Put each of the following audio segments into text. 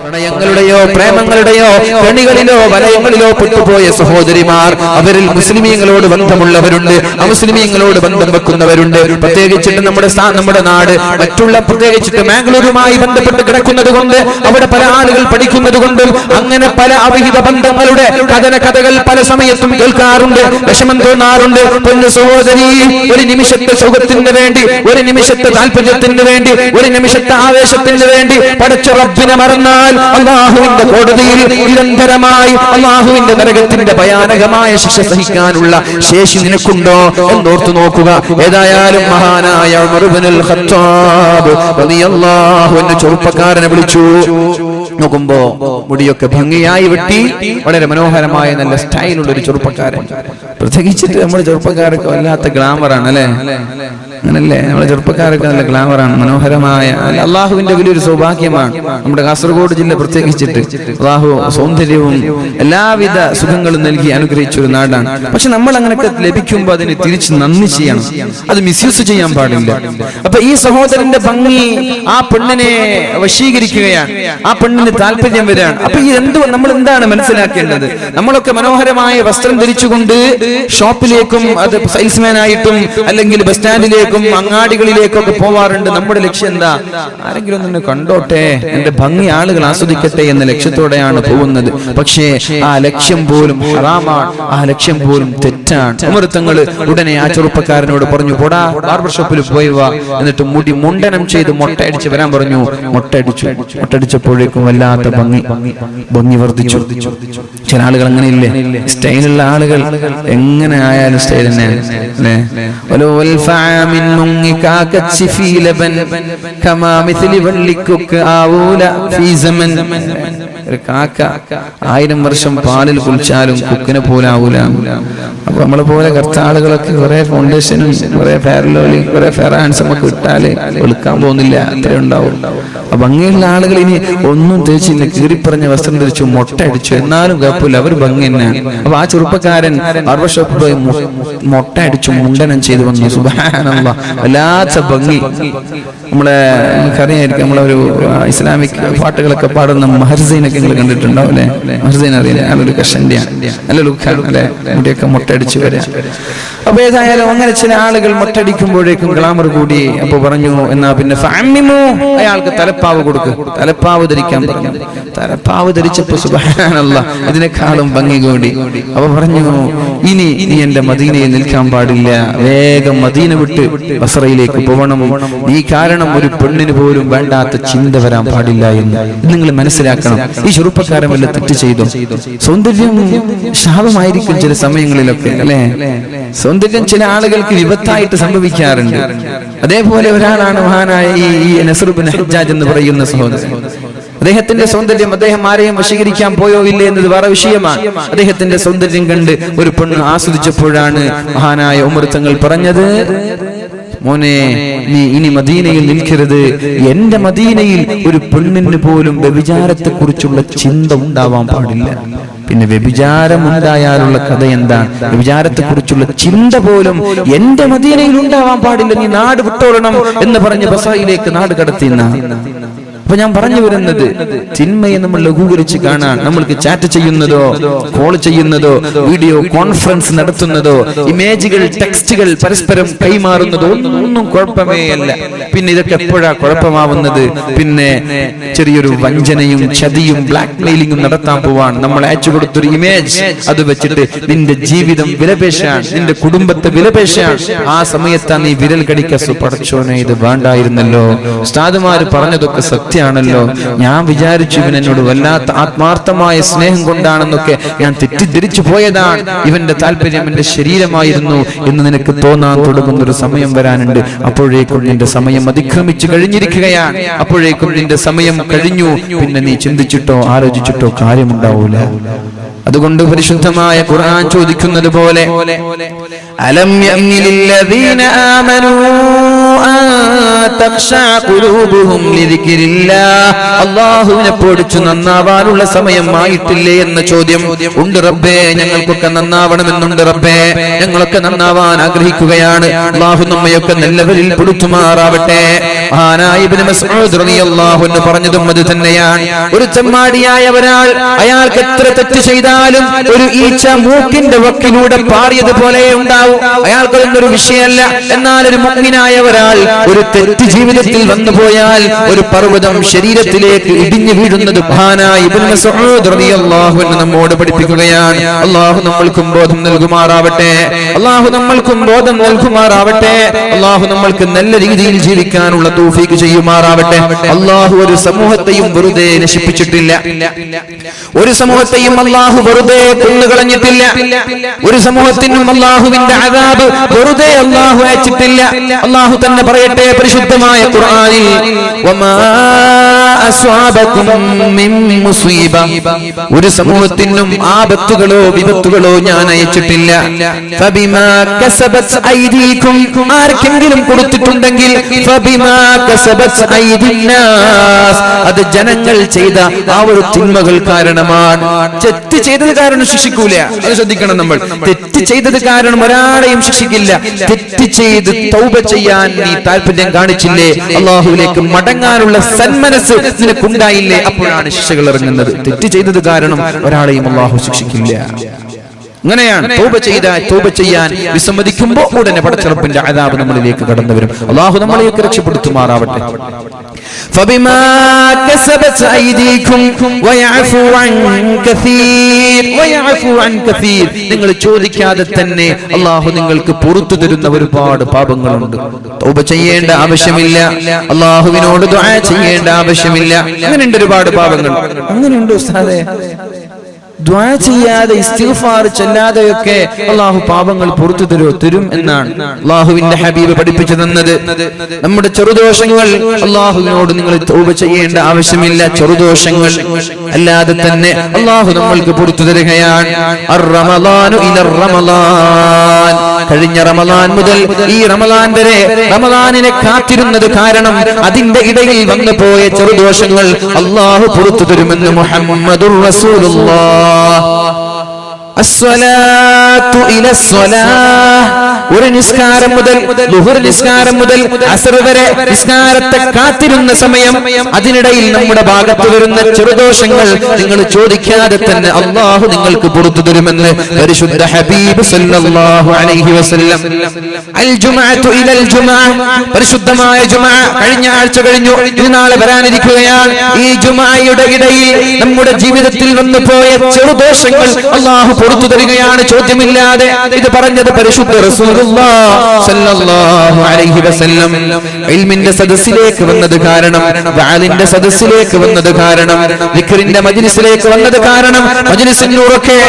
പ്രണയങ്ങളുടെയോ പ്രേമങ്ങളുടെയോ കണികളിലോ വലയങ്ങളിലോ പെട്ടുപോയ സഹോദരിമാർ, അവരിൽ മുസ്ലിമീങ്ങളോട് ബന്ധമുള്ളവരുണ്ട്, അമുസ്ലിമീങ്ങളോട് ബന്ധം വെക്കുന്നവരുണ്ട്. പ്രത്യേകിച്ചിട്ട് നമ്മുടെ നാട് മറ്റുള്ള പ്രത്യേകിച്ചിട്ട് മാംഗ്ലൂരുമായി ബന്ധപ്പെട്ട് കിടക്കുന്നത് കൊണ്ട് അവിടെ പല ആളുകൾ പഠിക്കുന്നത് കൊണ്ടും അങ്ങനെ പല അവിഹിത ബന്ധങ്ങളുടെ കഥകൾ പല സമയത്തും കേൾക്കാറുണ്ട്, വിഷമം തോന്നാറുണ്ട്. പൊന്നു സഹോദരി, ഒരു നിമിഷത്തെ സുഖത്തിന് വേണ്ടി, ഒരു നിമിഷത്തെ താല്പര്യത്തിന് വേണ്ടി, ഒരു നിമിഷത്തെ ആവേശത്തിന് വേണ്ടി പടച്ച റബ്ബിനെ മറന്നാൽ അല്ലാഹുവിന്റെ കോടതിയിൽ നിരന്തരമായി അല്ലാഹുവിന്റെ നരകത്തിന്റെ ഭയാനകമായ ശിക്ഷ സഹിക്കാനുള്ള ശേഷി നിനക്കുണ്ടോ എന്നോർത്തു നോക്കുക. ഏതായാലും മഹാനായ ഉമർ ഇബ്നുൽ ഖത്താബ് റളിയല്ലാഹു അൻഹു ചെറുപ്പക്കാരനെ വിളിച്ചു. നോക്കുമ്പോ മുടിയൊക്കെ ഭംഗിയായി വെട്ടി വളരെ മനോഹരമായ നല്ല സ്റ്റൈലുള്ള ഒരു ചെറുപ്പക്കാരൻ. പ്രത്യേകിച്ചിട്ട് നമ്മുടെ ചെറുപ്പക്കാരൊക്കെ വല്ലാത്ത ഗ്ലാമറാണ് അല്ലെ, അങ്ങനല്ലേ? നമ്മുടെ ചെറുപ്പക്കാരൊക്കെ നല്ല ഗ്ലാമറാണ്, മനോഹരമായ. അള്ളാഹുവിന്റെ വലിയൊരു സൗഭാഗ്യമാണ് നമ്മുടെ കാസർഗോഡ് ജില്ല പ്രത്യേകിച്ചിട്ട്. അള്ളാഹു സൗന്ദര്യവും എല്ലാവിധ സുഖങ്ങളും നൽകി അനുഗ്രഹിച്ച ഒരു നാടാണ്. പക്ഷെ നമ്മൾ അങ്ങനെയൊക്കെ ലഭിക്കുമ്പോൾ അതിന് തിരിച്ച് നന്ദി ചെയ്യണം, അത് മിസ്യൂസ് ചെയ്യാൻ പാടില്ല. അപ്പൊ ഈ സഹോദരന്റെ ഭംഗി ആ പെണ്ണിനെ വശീകരിക്കുകയാണ്, ആ പെണ്ണിന് താല്പര്യം വരികയാണ്. അപ്പൊ നമ്മൾ എന്താണ് മനസ്സിലാക്കേണ്ടത്? നമ്മളൊക്കെ മനോഹരമായ വസ്ത്രം ധരിച്ചുകൊണ്ട് ഷോപ്പിലേക്കും അത് സെയിൽസ്മാൻ ആയിട്ടും അല്ലെങ്കിൽ ബസ് സ്റ്റാൻഡിലേക്കും അങ്ങാടികളിലേക്കും ഒക്കെ പോവാറുണ്ട്. നമ്മുടെ ലക്ഷ്യം എന്താ? ആരെങ്കിലും ഒന്ന് കണ്ടോട്ടെ, എന്റെ ഭംഗി ആളുകൾ ആസ്വദിക്കട്ടെ എന്ന ലക്ഷ്യത്തോടെയാണ് പോകുന്നത്. പക്ഷേ ആ ലക്ഷ്യം പോലും ഹറാമാണ്, ആ ലക്ഷ്യം പോലും തെറ്റാണ്. ഉമർ തങ്ങൾ ഉടനെ ആ ചെറുപ്പക്കാരനോട് പറഞ്ഞു, പോടാ ബാർബർ ഷോപ്പിൽ പോയി വാ, എന്നിട്ട് മുടി മുണ്ടനം ചെയ്ത് മൊട്ടയടിച്ച് വരാൻ പറഞ്ഞു. മൊട്ടടിച്ചപ്പോഴേക്കും വല്ലാത്ത ഭംഗി വർദ്ധിച്ചു. ചില ആളുകൾ അങ്ങനെയില്ലേ, സ്റ്റൈലുള്ള ആളുകൾ എങ്ങനെ ആയാലും സ്റ്റൈൽ തന്നെയാണ്. ഒരു കാക്ക 1000 വർഷം പാലിൽ കുളിച്ചാലും കുക്കിനെ പോലെ ആവൂല. അപ്പൊ നമ്മളെ പോലെ കുറച്ച് ആളുകളൊക്കെ കുറെ ഫൗണ്ടേഷനും കുറെ ഫെയർലോലും കുറെ ഫെയർ ഹാൻഡ്സും ഒക്കെ ഇട്ടാല് വെളുക്കാൻ പോകുന്നില്ല, അത്രേ ഉണ്ടാവും. അപ്പൊ ഭംഗിയുള്ള ആളുകൾ ഇനി ഒന്നും തേച്ചില്ല, കീറിപ്പറഞ്ഞ വസ്ത്രം ധരിച്ചു, മൊട്ട അടിച്ചു, എന്നാലും കുഴപ്പമില്ല, അവർ ഭംഗി തന്നെയാണ്. അപ്പൊ ആ ചെറുപ്പക്കാരൻ ബാർബർ ഷോപ്പിൽ പോയി മൊട്ട അടിച്ചു മുണ്ടനം ചെയ്തു വന്നു. സുബ്ഹാനല്ലാഹ്, വല്ലാത്ത ഭംഗി. നമുക്കറിയായിരിക്കും, നമ്മളൊരു ഇസ്ലാമിക് പാട്ടുകളൊക്കെ പാടുന്ന മഹർസൈനൊക്കെ നിങ്ങൾ കണ്ടിട്ടുണ്ടാവും അല്ലെ? മഹർസൈൻ അറിയില്ല, നല്ലൊരു കഷണ്ടിയാണ്, നല്ല ലുക്കാണ് അല്ലെ, മുടിയൊക്കെ മൊട്ടടിച്ചു വരാം. അപ്പൊ ഏതായാലും അങ്ങനെ ചില ആളുകൾ മൊട്ടടിക്കുമ്പോഴേക്കും ഗ്ലാമർ കൂടി. അപ്പൊ പറഞ്ഞു, എന്നാ പിന്നെ അയാൾക്ക് തലപ്പാവ് കൊടുക്ക്, തലപ്പാവ് ധരിക്കാൻ പറഞ്ഞു. തലപ്പാവ് ധരിച്ചപ്പോ സുബ്ഹാനല്ലാഹ് ഇതിനേക്കാളും ഭംഗി കൂടി. അപ്പൊ പറഞ്ഞു, ഇനി എന്റെ മദീനയിൽ നിൽക്കാൻ പാടില്ല, വേഗം മദീന വിട്ട് ബസ്രയിലേക്ക് പോകണം. ഈ കാരണം ഒരു പെണ്ണിന് പോലും വേണ്ടാത്ത ചിന്ത വരാൻ പാടില്ല എന്ന് നിങ്ങൾ മനസ്സിലാക്കണം. ഈ ചെറുപ്പക്കാരൻ വല്ല തെറ്റ് ചെയ്തു? സൗന്ദര്യം ശാപമായിരിക്കും ചില സമയങ്ങളിലൊക്കെ അല്ലെ? സൗന്ദര്യം ചില ആളുകൾക്ക് വിപത്തായിട്ട് സംഭവിക്കാറുണ്ട്. അതേപോലെ ഒരാളാണ് മഹാനായ ഈ നസ്ർ ഇബ്നു ഹജ്ജാജ് എന്ന് പറയുന്ന സഹോദരൻ. അദ്ദേഹത്തിന്റെ സൗന്ദര്യം, അദ്ദേഹം ആരെയും വശീകരിക്കാൻ പോയോ ഇല്ലേ എന്നത് വേറെ വിഷയമാണ്. അദ്ദേഹത്തിന്റെ സൗന്ദര്യം കണ്ട് ഒരു പെണ്ണ് ആസ്വദിച്ചപ്പോഴാണ് മഹാനായ ഉമർ തങ്ങൾ പറഞ്ഞത്, മോനെ, നീ ഇനി മദീനയിൽ നിൽക്കരുത്. എന്റെ മദീനയിൽ ഒരു പെണ്ണിന് പോലും വ്യഭിചാരത്തെ കുറിച്ചുള്ള ചിന്ത ഉണ്ടാവാൻ പാടില്ല. പിന്നെ വ്യഭിചാരം ഉണ്ടായാലുള്ള കഥ എന്താണ്? വ്യഭിചാരത്തെ കുറിച്ചുള്ള ചിന്ത പോലും എന്റെ മദീനയിൽ ഉണ്ടാവാൻ പാടില്ല, നീ നാട് വിട്ടോളണം എന്ന് പറഞ്ഞ് ബസ്രയിലേക്ക് നാട് കടത്തിയെന്ന. അപ്പൊ ഞാൻ പറഞ്ഞു വരുന്നത്, തിന്മയെ നമ്മൾ ലഘൂകരിച്ച് കാണാൻ, നമ്മൾക്ക് ചാറ്റ് ചെയ്യുന്നതോ കോൾ ചെയ്യുന്നതോ വീഡിയോ കോൺഫറൻസ് നടത്തുന്നതോ ഇമേജുകൾ ടെക്സ്റ്റുകൾ പരസ്പരം കൈമാറുന്നതോ ഒന്നും കുഴപ്പമേ അല്ല. പിന്നെ ഇതൊക്കെ എപ്പോഴാ കുഴപ്പമാവുന്നത്? പിന്നെ ചെറിയൊരു വഞ്ചനയും ചതിയും ബ്ലാക്ക് മെയിലിംഗും നടത്താൻ പോവാൻ നമ്മൾ അയച്ചു കൊടുത്തൊരു ഇമേജ്, അത് വെച്ചിട്ട് നിന്റെ ജീവിതം വിലപേശാൻ, നിന്റെ കുടുംബത്തെ വിലപേശാൻ ആ സമയത്താണ് നീ വിരൽ കടിക്കസു. പടച്ചോനെ, ഇത് വേണ്ടായിരുന്നല്ലോ. ഉസ്താദുമാര് പറഞ്ഞതൊക്കെ സത്യമാണല്ലോ. ഞാൻ വിചാരിച്ചു ഇവൻ എന്നോട് വല്ലാത്ത ആത്മാർത്ഥമായ സ്നേഹം കൊണ്ടാണെന്നൊക്കെ ഞാൻ തെറ്റിദ്ധരിച്ചു പോയതാണ്. ഇവന്റെ താല്പര്യം എന്റെ ശരീരമായിരുന്നു എന്ന് നിനക്ക് തോന്നാൻ തുടങ്ങുന്നൊരു സമയം വരാനുണ്ട്. അപ്പോഴേക്കും നിന്റെ സമയം അതിക്രമിച്ചു കഴിഞ്ഞിരിക്കുകയാണ്. അപ്പോഴേക്കും നിന്റെ സമയം കഴിഞ്ഞു. പിന്നെ നീ ചിന്തിച്ചിട്ടോ ആലോചിച്ചിട്ടോ കാര്യമുണ്ടാവൂല. അതുകൊണ്ട് പരിശുദ്ധമായ ഖുർആൻ ചോദിക്കുന്നത് പോലെ അലം യഅനി ലില്ലദീന ആമനൂ അൻ തഖ്ശഅ ഖുലൂബുഹും ലിദിക്രില്ലാഹ്. അല്ലാഹുവിനെ പേടിച്ചു നന്നാവാനുള്ള സമയമായിട്ടില്ലേ എന്ന ചോദ്യം ഉണ്ട് റബ്ബേ. ഞങ്ങൾക്കൊക്കെ നന്നാവണമെന്നുണ്ട് റബ്ബേ. ഞങ്ങളൊക്കെ നന്നാവാൻ ആഗ്രഹിക്കുകയാണ്. അല്ലാഹു നമ്മയൊക്കെ നല്ലവരിൽ പെടുത്തുമാറാവട്ടെ. മഹാനായ ഇബ്നു മസ്ഊദ് റളിയല്ലാഹു അൻഹു പറഞ്ഞതും അത് തന്നെയാണ്. ഒരു ചെമ്മാടിയായ ഒരാൾ അയാൾക്ക് എത്ര തെറ്റ് ചെയ്താലും ഒരു ഈച്ച മൂക്കിന്റെ വക്കിലൂടെ പാറിയതുപോലെ ഉണ്ടാവും. അയാൾക്കൊരു വിഷയമല്ല. എന്നാൽ ഒരു മുഅ്മിനായ ഒരാൾ ഒരു തെറ്റ് ജീവിതത്തിൽ വന്നുപോയാൽ ഒരു പർവ്വതം ശരീരത്തിലേക്ക് ഇടിഞ്ഞു വീഴുന്നത് മഹാനായ ഇബ്നു മസ്ഊദ് റളിയല്ലാഹു അൻഹു നമ്മോട് പഠിപ്പിക്കുകയാണ്. അല്ലാഹു നമ്മൾക്കും ബോധം നൽകുമാറാവട്ടെ. അല്ലാഹു നമ്മൾക്കും ബോധം നൽകുമാറാവട്ടെ. അല്ലാഹു നമ്മൾക്ക് നല്ല രീതിയിൽ ജീവിക്കാനുള്ള തൗഫീഖ് ചെയ്യുമാറാവട്ടെ. അല്ലാഹു ഒരു സമൂഹത്തെയും വെറുതെ നശിപ്പിച്ചിട്ടില്ല. ഒരു സമൂഹത്തെയും അല്ലാഹു വെറുതെ കൊന്നുകളഞ്ഞിട്ടില്ല. ഒരു സമൂഹത്തിനും അല്ലാഹുവിന്റെ അദാബ് വെറുതെ അല്ലാഹു അയച്ചിട്ടില്ല. അല്ലാഹു തന്നെ പറയട്ടെ പരിശുദ്ധമായ ഖുർആനിൽ വമാ അസ്വാബകും മിൻ മുസീബ. ഒരു സമൂഹത്തിനും ആപത്തുകളോ വിപത്തുകളോ ഞാൻ അയച്ചിട്ടില്ല. ഫബിമാ കസബത് ഐദീകും. ആർക്കെങ്കിലും കൊടുത്തിട്ടുണ്ടെങ്കിൽ ഫബിമാ കസബത് ഐദിന്നാസ്. അത് ജനങ്ങൾ ചെയ്ത ആ ഒരു തിന്മകൾ കാരണമാണ്. തെറ്റ് ചെയ്തത് കാരണം ശിക്ഷിക്കൂല. അത് ശ്രദ്ധിക്കണം നമ്മൾ. തെറ്റ് ചെയ്തത് കാരണം ഒരാളെയും ശിക്ഷിക്കില്ല. തെറ്റ് ചെയ്ത് തൗബ ചെയ്യാൻ നീ താല്പര്യം കാണിച്ചില്ലേ, അല്ലാഹുവിലേക്ക് മടങ്ങാനുള്ള സന്മനസ് നിനക്കുണ്ടായില്ലേ, അപ്പോഴാണ് ശിക്ഷകൾ ഇറങ്ങുന്നത്. തെറ്റ് ചെയ്തത് കാരണം ഒരാളെയും അല്ലാഹു ശിക്ഷിക്കില്ല. അങ്ങനെയാണ്. തൗബ ചെയ്യാൻ വിസമ്മതിക്കുമ്പോൾ ഉടനെ പടച്ചറപ്പിന്റെ അദാബ് നമ്മളിലേക്ക് കടന്നു വരും. അല്ലാഹു നമ്മളെയൊക്കെ രക്ഷപ്പെടുത്തുമാറാവട്ടെ. ഫബിമാ കസബത് ഐദീകും വയഅഫു അൻ കസീർ വയഅഫു അൻ കസീർ. നിങ്ങൾ ചോദിക്കാതെ തന്നെ അല്ലാഹു നിങ്ങൾക്ക് പുറത്തു തരുന്ന ഒരുപാട് പാപങ്ങളുണ്ട്. തൗബ ചെയ്യേണ്ട ആവശ്യമില്ല. അല്ലാഹുവിനോട് ദുആ ചെയ്യേണ്ട ആവശ്യമില്ല. അങ്ങനെയുണ്ട് ഒരുപാട് പാപങ്ങൾ. അങ്ങനെയുണ്ട് ഉസ്താദേ. ദുആ ചെയ്യാതെ ഇസ്തിഗ്ഫാർ ചൊല്ലാതെയൊക്കെ അല്ലാഹു പാപങ്ങൾ പുറത്തു തരും എന്നാണ് അല്ലാഹുവിന്റെ ഹബീബ് പഠിപ്പിച്ചു തന്നത്. നമ്മുടെ ചെറുദോഷങ്ങൾ അല്ലാഹുവിനോട് നിങ്ങൾ തൗബ ചെയ്യേണ്ട ആവശ്യമില്ല. ചെറുദോഷങ്ങൾ അല്ലാതെ തന്നെ അല്ലാഹു നമ്മൾക്ക് പുറത്തു തരികയാണ്. അർ-റമളാനു ഇലർ റമളാൻ. കഴിഞ്ഞ റമളാൻ മുതൽ ഈ റമളാൻ വരെ റമളാനിനെ കാത്തിരുന്നത് കാരണം അതിന്റെ ഇടയിൽ വന്നു പോയ ചെറുദോഷങ്ങൾ അല്ലാഹു പുറത്തു തരുമെന്ന് മുഹമ്മദുർ റസൂലുള്ളാഹ്. الصلاة إلى الصلاة. ഒരു നിസ്കാരം മുതൽ ളുഹർ നിസ്കാരം മുതൽ അസ്ർ വരെ നിസ്കാരത്തെ കാത്തിരുന്ന സമയം, അതിനിടയിൽ നമ്മുടെ ഭാഗത്ത് വരുന്ന ചെറുദോഷങ്ങൾ നിങ്ങൾ ചോദിക്കാതെ തന്നെ അല്ലാഹു നിങ്ങൾക്ക് പുറത്തു തരുമെന്ന് പരിശുദ്ധ ഹബീബ് സല്ലല്ലാഹു അലൈഹി വസല്ലം. അൽ ജുമുഅത്തു ഇലൽ ജുമുഅ. പരിശുദ്ധമായ ജുമുഅ കഴിഞ്ഞ ആഴ്ച കഴിഞ്ഞു. ഇനി നാളെ വരാനിരിക്കുകയാണ്. ഈ ജുമുഅയുടെ ഇടയിൽ നമ്മുടെ ജീവിതത്തിൽ വന്നു പോയ ചെറുദോഷങ്ങൾ അല്ലാഹു പുറത്തു തരികയാണ് ചോദ്യമില്ലാതെ. ഇത് പറഞ്ഞത് പരിശുദ്ധ റസൂലുള്ളാഹി സല്ലല്ലാഹു അലൈഹി വസല്ലം. ഇൽമിന്റെ സദസ്സിലേക്ക് വന്നത് കാരണം, വഅലിന്റെ സദസ്സിലേക്ക് വന്നത് കാരണം, ദിക്റിന്റെ മജ്ലിസിലേക്ക് വന്നത് കാരണം, മജ്ലിസിനൂറൊക്കെ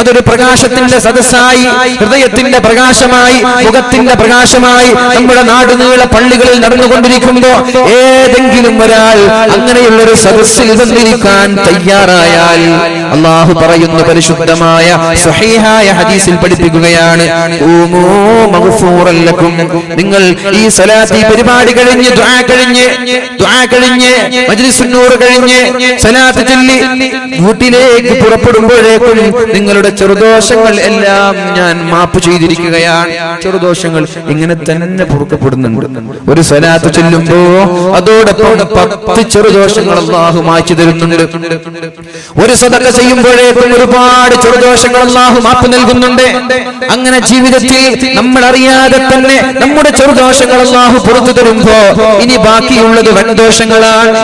അതൊരു പ്രകാശത്തിന്റെ സദസ്സായി, ഹൃദയത്തിന്റെ പ്രകാശമായി, മുഖത്തിന്റെ പ്രകാശമായി നമ്മുടെ നാടുനീള പള്ളികളിൽ നടന്നുകൊണ്ടിരിക്കുമ്പോൾ ഏതെങ്കിലും ഒരാൾ അങ്ങനെയുള്ളൊരു സദസ്സിൽ വന്നിരിക്കാൻ തയ്യാറായാൽ അല്ലാഹു പറയുന്ന പരിശുദ്ധമായ സ്വഹീഹായ ഹദീസിൽ പഠിപ്പിക്കുകയാണ്, നിങ്ങൾ ഈ സലാത്ത്, ഈ പരിപാടി കഴിഞ്ഞ് ദുആ കഴിഞ്ഞ് മജ്ലിസുൻ നൂർ കഴിഞ്ഞ് സലാത്ത് ചൊല്ലി വീട്ടിലേക്ക് പുറപ്പെടുമ്പോഴേക്കും നിങ്ങളുടെ ചെറുദോഷങ്ങൾ എല്ലാം ഞാൻ മാപ്പ് ചെയ്തിരിക്കുകയാണ്. ചെറുദോഷങ്ങൾ ഇങ്ങനെ തന്നെ പൊറുക്കപ്പെടുന്നുണ്ട്. ഒരു സലാത്ത് ചൊല്ലുമ്പോ അതോടൊപ്പം 10 ചെറുദോഷങ്ങൾ അല്ലാഹു മായ്ച്ചു തരുന്നുണ്ട്. ഒരു സദഖ ചെയ്യുമ്പോഴേക്കും ഒരുപാട് ചെറുദോഷങ്ങൾ അല്ലാഹു മാപ്പ് നൽകുന്നുണ്ട്. അങ്ങനെ ജീവിതത്തിൽ നമ്മൾ അറിയാതെ തന്നെ നമ്മുടെ ചെറുദോഷങ്ങൾ അല്ലാഹു പുറത്തു തരുമ്പോ ഇനി ബാക്കിയുള്ളത് വൻദോഷങ്ങളാണ്.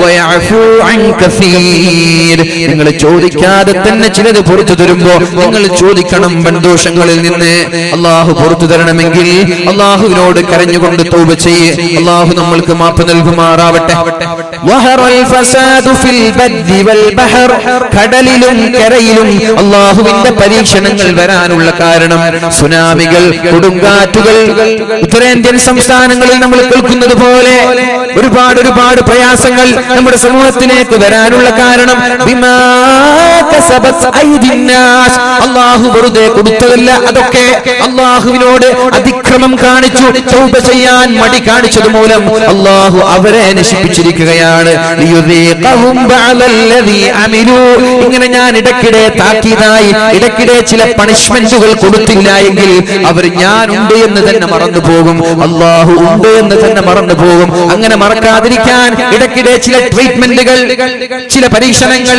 വയഅഫു അൻ കസീർ. നിങ്ങൾ ചോദിക്കാതെ തന്നെ ചിലത് പുറത്തു തരുമ്പോ നിങ്ങൾ ചോദിക്കണം വൻദോഷങ്ങളിൽ നിന്ന്. അല്ലാഹു പുറത്തു തരണമെങ്കിൽ അല്ലാഹുവിനോട് കരഞ്ഞുകൊണ്ട് തൗബ ചെയ്യ്. അല്ലാഹു നമ്മൾക്ക് മാപ്പ് നൽകുമാറാവട്ടെ. വഹറൽ ഫസാദു ഫിൽ ബദ്ദി വൽ ബഹർ, കടലിലും കരയിലും അല്ലാഹുവിന്റെ പരീക്ഷണങ്ങൾ വരാനുള്ള കാരണം സുനാമികൾ, കൊടുങ്കാറ്റുകൾ. ഉത്തരേന്ത്യൻ സംസ്ഥാനങ്ങളിൽ നമ്മൾ കേൾക്കുന്നത് പോലെ ഒരുപാട് പ്രയാസങ്ങൾ നമ്മുടെ സമൂഹത്തിലേക്ക് വരാനുള്ള കാരണം ബിമാ കസബത് ഐദിന്നാസ്, അല്ലാഹു വെറുതെ കൊടുത്തതല്ല. അതൊക്കെ അല്ലാഹുവിനോട് അതിക്രമം കാണിച്ചു തൗബ ചെയ്യാൻ മടി കാണിച്ചത് മൂലം അല്ലാഹു അവരെ നശിപ്പിച്ചിരിക്കുകയാണ്. ലിയുദീഖഹും ബഅലല്ലദീ അമിലൂ, ഇങ്ങനെ ഞാൻ ഇടയ്ക്കിടെ താക്കീതായി ഇടയ്ക്കിടെ ചില പണിഷ്മെന്റുകൾ കൊടുത്തില്ല എങ്കിൽ അവർ ഞാനുണ്ട് എന്ന് തന്നെ മറന്നു പോകും, അല്ലാഹു ഉണ്ട് എന്ന് തന്നെ മറന്നു പോകും. അങ്ങനെ മറക്കാതിരിക്കാൻ ഇടയ്ക്കിടെ ചില ട്രീറ്റ്മെന്റുകൾ, ചില പരീക്ഷണങ്ങൾ,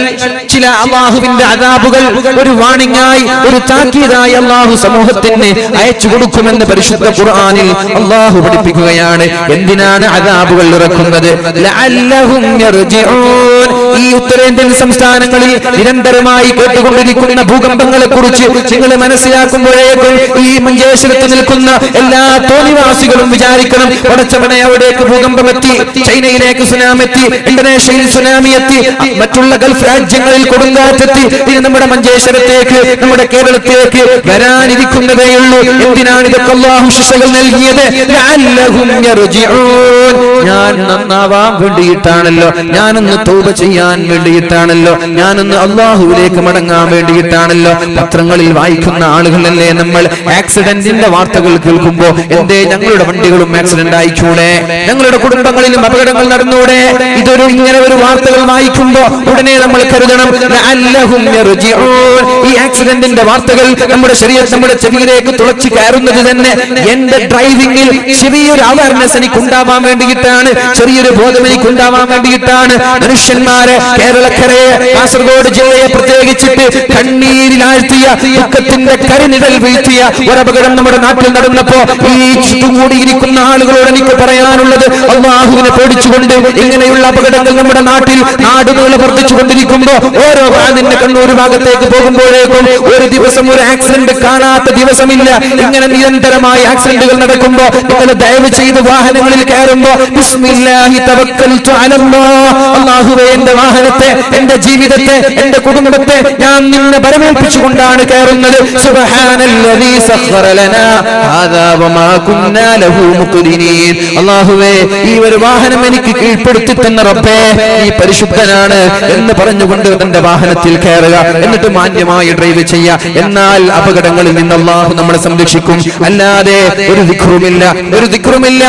ചില അല്ലാഹുവിന്റെ അദാബുകൾ ഒരു വാണിംഗായി, ഒരു താക്കീതായി അല്ലാഹു സമൂഹത്തിന് അയച്ചു കൊടുക്കുമെന്ന് പരിശുദ്ധ ഖുർആനിൽ അല്ലാഹു പഠിപ്പിക്കുകയാണ്. എന്തിനാണ് അദാബുകൾ ഇറക്കുന്നത്? ലഅല്ലഹും യർജിഊൻ. ഈ ഉത്തരേന്ത്യൻ സംസ്ഥാനങ്ങളിൽ നിരന്തരമായി കേട്ടുകൊണ്ടിരിക്കുന്ന ഭൂകമ്പങ്ങളെ കുറിച്ച് നിങ്ങൾ മനസ്സിലാക്കുമ്പോഴേക്കും ഈ മഞ്ചേശ്വരത്ത് നിൽക്കുന്ന എല്ലാ തോന്നിവാസികളും വിചാരിക്കണം, പടച്ചവനെ അവിടേക്ക് ഭൂകമ്പം എത്തി, ചൈനയിലേക്ക് സുനാമി എത്തി, ഇന്തോനേഷ്യയിൽ സുനാമി എത്തി, മറ്റുള്ള ഗൾഫ് രാജ്യങ്ങളിൽ കൊടുങ്കാറ്റെത്തി, ഇനി നമ്മുടെ മഞ്ചേശ്വരത്തേക്ക്, നമ്മുടെ കേരളത്തിലേക്ക് വരാനിരിക്കുന്നതേയുള്ളൂ. എന്തിനാണ് ഇതൊക്കെ അല്ലാഹു ശിക്ഷകൾ നൽകിയത്? ലഅല്ലഹും യർജിഊൻ. ഞാൻ നന്നാവാൻ വേണ്ടിയിട്ടാണല്ലോ, ഞാനൊന്ന് തൗബ ചെയ്യാൻ വേണ്ടിയിട്ടാണല്ലോ, ഞാനൊന്ന് അല്ലാഹുവിലേക്ക് മടങ്ങാൻ വേണ്ടിയിട്ടാണല്ലോ. പത്രങ്ങളിൽ വായിക്കുന്ന ആളുകളല്ലേ നമ്മൾ. ആക്സിഡന്റിന്റെ വാർത്തകൾ കേൾക്കുമ്പോ എന്തേ ഞങ്ങളുടെ വണ്ടികളും ആക്സിഡന്റ് ആയിക്കൂടെ, ഞങ്ങളുടെ കുടുംബങ്ങളിലും അപകടങ്ങൾ നടന്നൂടെ? ഇതൊരു ഇങ്ങനെ ഒരു വാർത്തകൾ വായിക്കുമ്പോ ഉടനെ നമ്മൾ കരുതണം ലഅല്ലഹും യർജിഊൻ. ഈ ആക്സിഡന്റിന്റെ വാർത്തകൾ നമ്മുടെ ശരീരത്തിൽ, നമ്മുടെ ചെവിയിലേക്ക് തുളച്ചു കയറുന്നത് തന്നെ എന്റെ ഡ്രൈവിംഗിൽ ചെറിയൊരു അവയർനെസ് എനിക്ക് ഉണ്ടാവാൻ വേണ്ടിയിട്ടാണ്, ചെറിയൊരു ബോധം എനിക്ക് ഉണ്ടാവാൻ വേണ്ടിയിട്ടാണ്. മനുഷ്യന്മാരെ, കേരളക്കരയെ, കാസർഗോഡ് ജില്ലയെ പ്രത്യേകിച്ചിട്ട് കണ്ണീരിലാഴ്ത്തിയ, ദുഃഖത്തിന്റെ കരിനിഴൽ വീഴ്ത്തിയ ഒരപകടം നമ്മുടെ നാട്ടിൽ നടന്നപ്പോ ഈ ചുറ്റുകൂടിയിരിക്കുന്ന ആളുകളോട് എനിക്ക് പറയാനുള്ളത്, അല്ലാഹുവിനെ പേടിച്ചുകൊണ്ട് ഇങ്ങനെയുള്ള അപകടങ്ങൾ നമ്മുടെ നാട്ടിൽ നാടുകൾ വർദ്ധിച്ചുകൊണ്ടിരിക്കുമ്പോ ഓരോ വാതിന്റെ കണ്ണൂർ ഭാഗത്തേക്ക് പോകുമ്പോഴേക്കും ഒരു ദിവസം ഒരു ആക്സിഡന്റ് കാണാത്ത ദിവസമില്ല. ഇങ്ങനെ നിരന്തരമായി ആക്സിഡന്റുകൾ നടക്കുമ്പോ നിങ്ങൾ ദയവ് ചെയ്ത് വാഹനങ്ങളിൽ കയറുമ്പോ ബിസ്മില്ലാഹി തവക്കൽതു അലല്ലാഹ്, അല്ലാഹുവേ എന്റെ വാഹനത്തെ, എന്റെ ജീവിതത്തെ, എന്റെ കുടുംബത്തെ ഞാൻ നിന്നെ ബലമേൽപ്പിച്ചുകൊണ്ടാണ് കയറുന്നത്. സുബ്ഹാനല്ലദീ സഖറ ലനാ ഹാദാ വമാ കുന്നാ ലഹു മുഖ്രിനീൻ. അല്ലാഹുവേ ഈ ഒരു വാഹനം എനിക്ക് കീഴ്പ്പെടുത്തി തന്ന റബ്ബേ നീ പരിശുദ്ധനാണ് എന്ന് പറഞ്ഞുകൊണ്ട് തന്റെ വാഹനത്തിൽ കയറുക, എന്നിട്ട് മാന്യമായി ഡ്രൈവ് ചെയ്യുക. എന്നാൽ അപകടങ്ങളിൽ നിന്ന് അല്ലാഹു നമ്മളെ സംരക്ഷിക്കും. അല്ലാതെ ഒരു ദിക്റുമില്ല,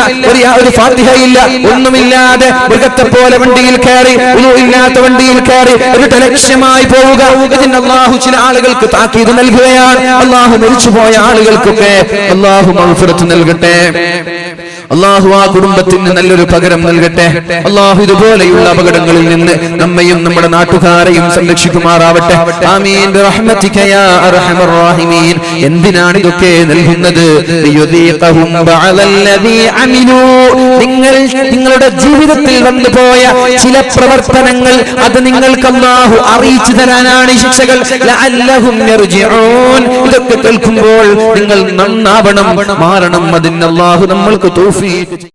ഒരു ഫാത്തിഹയില്ല, ഒന്നുമില്ലാതെ മൃഗത്തെ പോലെ വണ്ടിയിൽ കയറി, ഇല്ലാത്ത വണ്ടിയിൽ കയറി ഒരു ലക്ഷ്യമായി പോവുക. ഇതിന് അല്ലാഹു ചില ആളുകൾക്ക് താക്കീത് നൽകുകയാണ്. അല്ലാഹു മരിച്ചുപോയ ആളുകൾക്കൊക്കെ അല്ലാഹു മഗ്ഫിറത്ത് നൽകട്ടെ. അല്ലാഹു ആ കുടുംബത്തിന് നല്ലൊരു പകരം നൽകട്ടെ. അല്ലാഹു ഇതുപോലെയുള്ള അപകടങ്ങളിൽ നിന്ന് നമ്മയും നമ്മുടെ നാട്ടുകാരെയും സംരക്ഷിക്കുമാറാവട്ടെ. ആമീൻ ബിറഹ്മതിക യാ അർഹമർ റഹീമീൻ. എന്തിനാണ് ഇതൊക്കെ നൽകുന്നത്? ലിയുദീഖഹും ബഅലല്ലദീ അമിലൂ. നിങ്ങളുടെ ജീവിതത്തിൽ വന്നുപോയ ചില പ്രവർത്തനങ്ങൾ അത് നിങ്ങൾക്ക് അല്ലാഹു അറിയിച്ചു തരാനാണ് ഈ ശിക്ഷകൾ. ലഅല്ലഹും യർജിഊൻ. ഇതൊക്കെ കേൾക്കുമ്പോൾ നിങ്ങൾ നന്നാവണം, മാറണം. അതിന് അല്ലാഹു നമ്മൾക്ക് തൗഫീഖ്